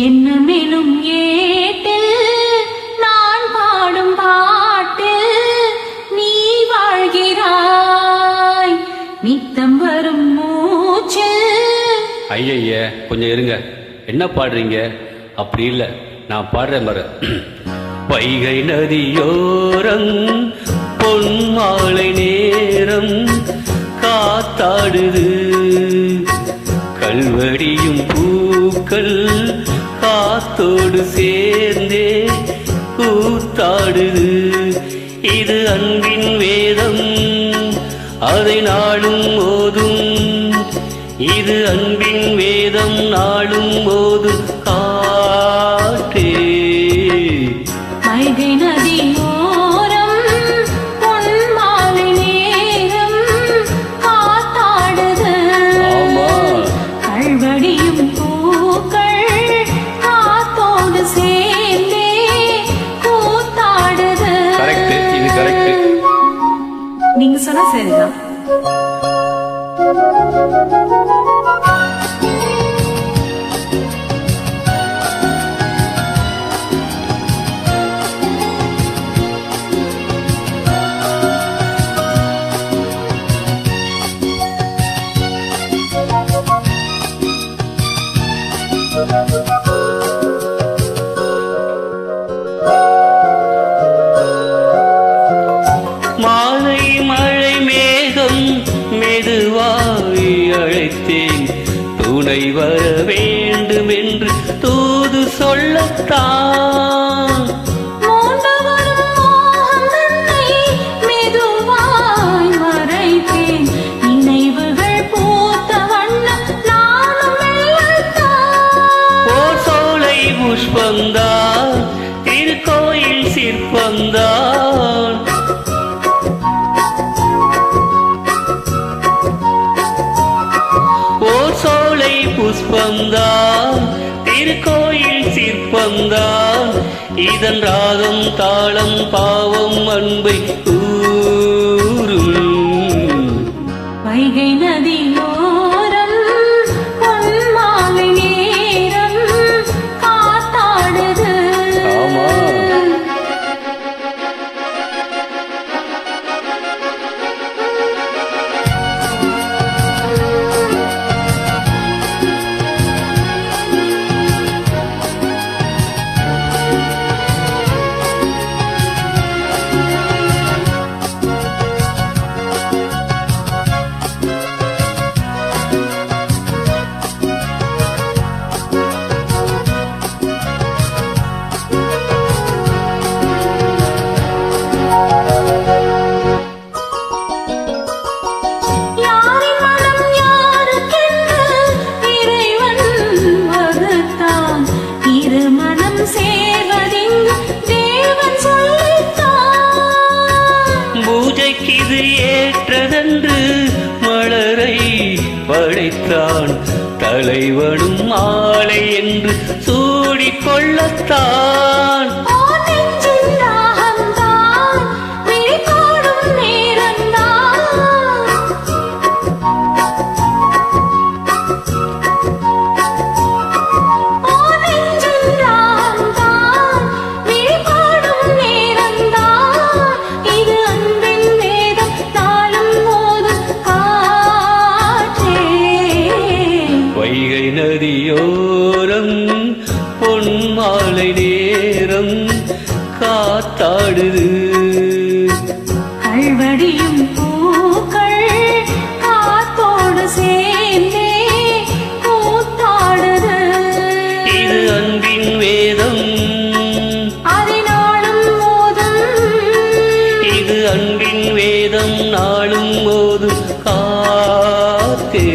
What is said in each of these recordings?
என்னமெனும் ஏட்டில் நான் பாடும் பாட்டில் நீ வாழ்கிறாய் நித்தம் வரும் மூச்சில். ஐய கொஞ்சம் இருங்க, என்ன பாடுறீங்க? அப்படி இல்லை, நான் பாடுறேன் பாரு. வைகை நதியோரம் பொன் மாலை நேரம் காத்தாடுது, கல்வடியும் பூக்கள் காத்தோடு சேர்ந்தே கூத்தாடுது. இது அன்பின் வேதம், அதை நாளும் ஓதும். இது அன்பின் வேதம், நாளும் ஓதும் காற்றே. வைகை நதியோரம் பொன் மாலை நேரம் காத்தாடுது, கல்வடியும் பூக்கள் காத்தோடு சேர்ந்தே கூத்தாடுது. கரெக்ட், இது கரெக்ட். நீங்க சொன்னா சரிதான். மாலை மழை மேகம் மெதுவாய் அழைத்தேன், துணை வர வேண்டும் என்று தூது சொல்லத்தான். புஷ்பந்தான் திருக்கோயில் சிற்பந்தான், ஓர் சோலை புஷ்பந்தான் திருக்கோயில் சிற்பந்தான். இதன் ராகம் தாளம் பாவம் அன்பை கூறும். வைகை நதியோரம் பொன் மாலை நேரம் காத்தாடுது. இது ஏற்றதென்று மலரை படைத்தான், தலைவனும் மாலை என்று சூடிக்கொள்ளத்தான். வைகை நதியோரம் பொன் மாலை நேரம் காத்தாடுது, கல்வடியும் பூக்கள் காத்தோடு சேர்ந்தே கூத்தாடுது. இது அன்பின் வேதம், அதை நாளும் ஓதும். இது அன்பின் வேதம், நாளும் ஓதும் காத்தே.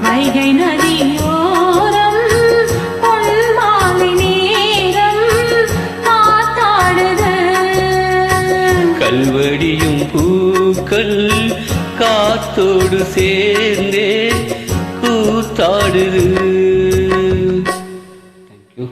வைகை நதியோரம் பொன் மாலை நேரம் காத்தாடுது, கல்வடியும் பூக்கள் காத்தோடு சேர்ந்தே கூத்தாடுது. தேங்க்யூ.